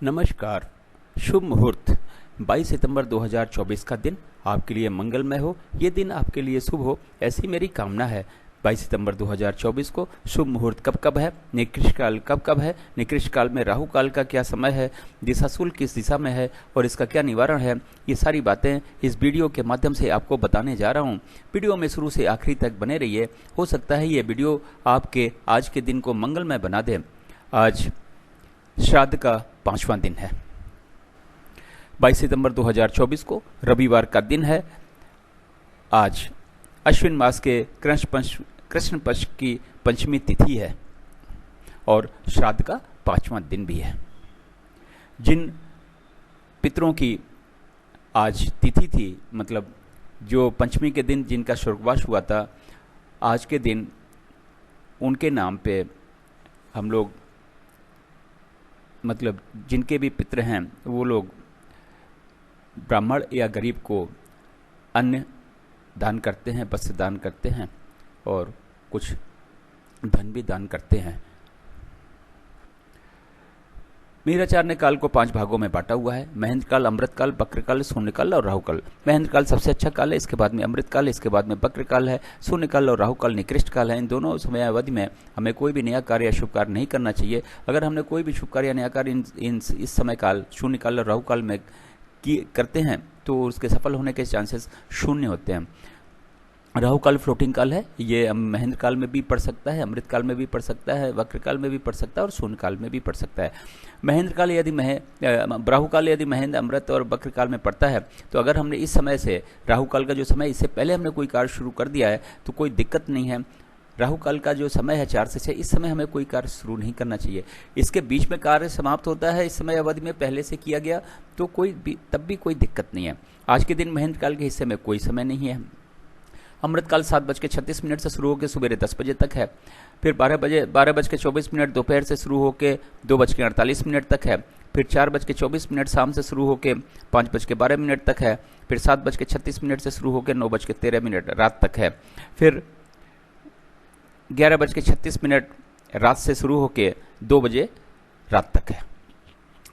नमस्कार। शुभ मुहूर्त 22 सितंबर 2024 का दिन आपके लिए मंगलमय हो, ये दिन आपके लिए शुभ हो, ऐसी मेरी कामना है। 22 सितंबर 2024 को शुभ मुहूर्त कब कब है, निकृष्ट काल कब कब है, निकृष्ट काल में राहु काल का क्या समय है, दिशाशूल किस दिशा में है और इसका क्या निवारण है, ये सारी बातें इस वीडियो के माध्यम से आपको बताने जा रहा हूँ। वीडियो में शुरू से आखिरी तक बने रहिए। हो सकता है ये वीडियो आपके आज के दिन को मंगलमय बना दे। आज श्राद्ध का 5वां दिन है। 22 सितंबर 2024 को रविवार का दिन है। आज अश्विन मास के कृष्ण पक्ष की पंचमी तिथि है और श्राद्ध का 5वां दिन भी है। जिन पितरों की आज तिथि थी, मतलब जो पंचमी के दिन जिनका स्वर्गवास हुआ था, आज के दिन उनके नाम पे हम लोग, मतलब जिनके भी पितृ हैं, वो लोग ब्राह्मण या गरीब को अन्न दान करते हैं, वस्त्र दान करते हैं और कुछ धन भी दान करते हैं। मीराचार्य ने काल को 5 भागों में बांटा हुआ है। महेंद्र काल, अमृत काल, वक्र काल, शून्य काल और राहु काल। महेंद्र काल सबसे अच्छा काल है, इसके बाद में अमृत काल, इसके बाद में वक्र काल है, शून्य काल और राहु काल निकृष्ट काल है। इन दोनों समयावधि में हमें कोई भी नया कार्य या शुभ कार्य नहीं करना चाहिए। अगर हमने कोई भी शुभ कार्य या नया कार्य इस समय काल, शून्य काल और राहु काल में करते हैं तो उसके सफल होने के चांसेस शून्य होते हैं। राहु काल फ्लोटिंग काल है, ये महेंद्र काल में भी पड़ सकता है, अमृत काल में भी पड़ सकता है, वक्र काल में भी पड़ सकता है और शून्य काल में भी पड़ सकता है। महेंद्र काल यदि राहु काल यदि महेंद्र, अमृत और वक्र काल में पड़ता है तो अगर हमने इस समय से, राहु काल का जो समय, इससे पहले हमने कोई कार्य शुरू कर दिया है तो कोई दिक्कत नहीं है। राहु काल का जो समय है 4 से 6, इस समय हमें कोई कार्य शुरू नहीं करना चाहिए। इसके बीच में कार्य समाप्त होता है, इस समय अवधि में पहले से किया गया तो तब भी कोई दिक्कत नहीं है। आज के दिन महेंद्र काल के हिस्से में कोई समय नहीं है। अमृत काल 7:36 से शुरू होकर सुबह 10 बजे तक है। फिर 12:24 दोपहर से शुरू होकर 2:48 तक है। फिर 4:24 शाम से शुरू होकर 5:12 तक है। फिर 7:36 से शुरू होकर 9:13 रात तक है। फिर 11:36 रात से शुरू होकर 2 बजे रात तक है।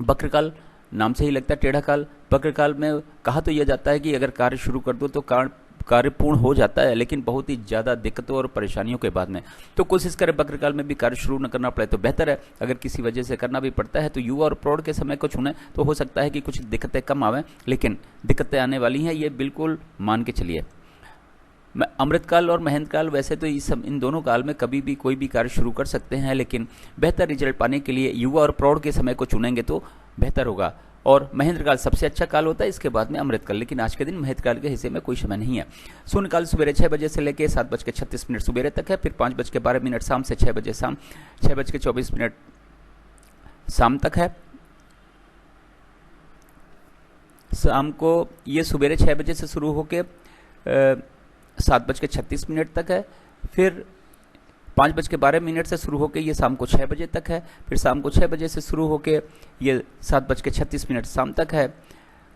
वक्र काल नाम से ही लगता है टेढ़ा काल। वक्र काल में कहा तो यह जाता है कि अगर कार्य शुरू कर दो तो कार्य पूर्ण हो जाता है, लेकिन बहुत ही ज़्यादा दिक्कतों और परेशानियों के बाद में। तो कोशिश करें वक्र काल में भी कार्य शुरू न करना पड़े तो बेहतर है। अगर किसी वजह से करना भी पड़ता है तो युवा और प्रौढ़ के समय को चुनें, तो हो सकता है कि कुछ दिक्कतें कम आवें, लेकिन दिक्कतें आने वाली हैं, ये बिल्कुल मान के चलिए। अमृत काल और महेंद्र काल, वैसे तो इन दोनों काल में कभी भी कोई भी कार्य शुरू कर सकते हैं, लेकिन बेहतर रिजल्ट पाने के लिए युवा और प्रौढ़ के समय को चुनेंगे तो बेहतर होगा। और महेंद्र काल सबसे अच्छा काल होता है, इसके बाद में अमृत काल, लेकिन आज के दिन महेंद्र काल के हिस्से में कोई समय नहीं है। शून्य काल सुबह 6 बजे से लेकर 7:36 सुबह तक है। फिर 5:12 शाम से 6 बजे शाम, 6:24 शाम तक है। शाम को ये सुबह 6 बजे से शुरू होकर 7:36 तक है। फिर 5:12 से शुरू होकर ये शाम को 6 बजे तक है। फिर शाम को 6 बजे से शुरू होकर ये 7:36 शाम तक है।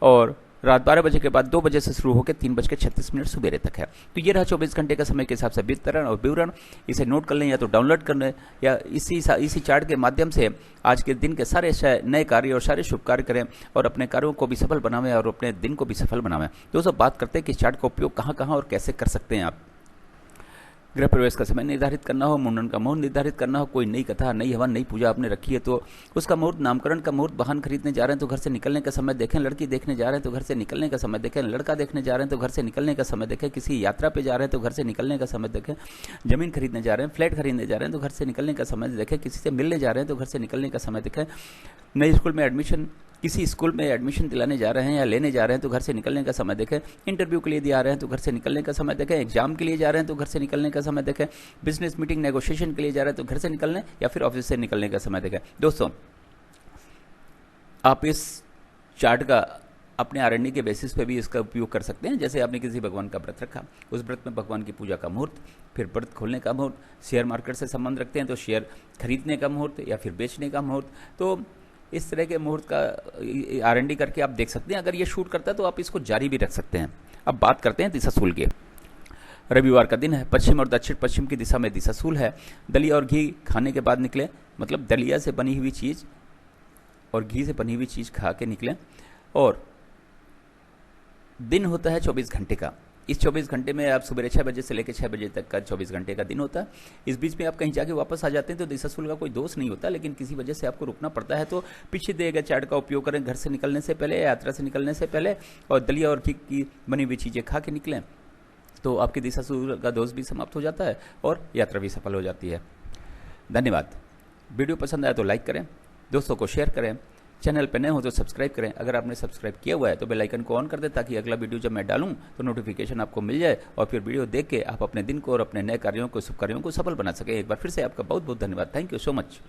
और रात 12 बजे के बाद 2 बजे से शुरू होकर 3:36 सुबह तक है। तो ये रहा 24 घंटे का समय के हिसाब से वितरण और विवरण। इसे नोट कर लें या तो डाउनलोड कर लें, या इसी चार्ट के माध्यम से आज के दिन के सारे नए कार्य और सारे शुभ कार्य करें और अपने कार्यों को भी सफल बनावें और अपने दिन को भी सफल बनावें। दोस्तों, बात करते हैं कि इस चार्ट का उपयोग कहाँ कहाँ और कैसे कर सकते हैं आप। गृह प्रवेश का समय निर्धारित करना हो, मुंडन का मुहूर्त निर्धारित करना हो, कोई नई कथा, नई हवन, नई पूजा आपने रखी है तो उसका मुहूर्त, नामकरण का मुहूर्त, वाहन खरीदने जा रहे हैं तो घर से निकलने का समय देखें, लड़की देखने जा रहे हैं तो घर से निकलने का समय देखें, लड़का देखने जा रहे हैं तो घर से निकलने का समय देखें, किसी यात्रा पे जा रहे हैं तो घर से निकलने का समय देखें, जमीन खरीदने जा रहे हैं, फ्लैट खरीदने जा रहे हैं तो घर से निकलने का समय देखें, किसी से मिलने जा रहे हैं तो घर से निकलने का समय देखें, नए स्कूल में एडमिशन, किसी स्कूल में एडमिशन दिलाने जा रहे हैं या लेने जा रहे हैं तो घर से निकलने का समय देखें, इंटरव्यू के लिए दिया रहे हैं तो घर से निकलने का समय देखें, एग्जाम के लिए जा रहे हैं तो घर से निकलने का समय देखें, बिजनेस मीटिंग, नेगोशिएशन के लिए जा रहे हैं तो घर से निकलने या फिर ऑफिस से निकलने का समय देखें। दोस्तों, आप इस चार्ट का अपने आरण्य के बेसिस पे भी इसका उपयोग कर सकते हैं। जैसे आपने किसी भगवान का व्रत रखा, उस व्रत में भगवान की पूजा का मुहूर्त, फिर व्रत खोलने का मुहूर्त, शेयर मार्केट से संबंध रखते हैं तो शेयर खरीदने का मुहूर्त या फिर बेचने का मुहूर्त, तो इस तरह के मुहूर्त का R&D करके आप देख सकते हैं। अगर ये शूट करता है तो आप इसको जारी भी रख सकते हैं। अब बात करते हैं दिशाशूल की। रविवार का दिन है, पश्चिम और दक्षिण पश्चिम की दिशा में दिशाशूल है। दलिया और घी खाने के बाद निकले, मतलब दलिया से बनी हुई चीज़ और घी से बनी हुई चीज़ खा के निकलें। और दिन होता है 24 घंटे का। इस 24 घंटे में आप सुबह 6 बजे से लेकर 6 बजे तक का 24 घंटे का दिन होता है। इस बीच में आप कहीं जाके वापस आ जाते हैं तो दिशाशूल का कोई दोष नहीं होता, लेकिन किसी वजह से आपको रुकना पड़ता है तो पीछे दिए गए चार्ट का उपयोग करें। घर से निकलने से पहले, यात्रा से निकलने से पहले, और दलिया और घी की बनी हुई चीज़ें खा के निकलें तो आपकी दिशाशूल का दोष भी समाप्त हो जाता है और यात्रा भी सफल हो जाती है। धन्यवाद। वीडियो पसंद आया तो लाइक करें, दोस्तों को शेयर करें, चैनल पर नए हो तो सब्सक्राइब करें। अगर आपने सब्सक्राइब किया हुआ है तो बेल आइकन को ऑन कर दें ताकि अगला वीडियो जब मैं डालूं तो नोटिफिकेशन आपको मिल जाए और फिर वीडियो देख के आप अपने दिन को और अपने नए कार्यों को, शुभ कार्यों को सफल बना सकें। एक बार फिर से आपका बहुत बहुत धन्यवाद। Thank you so much.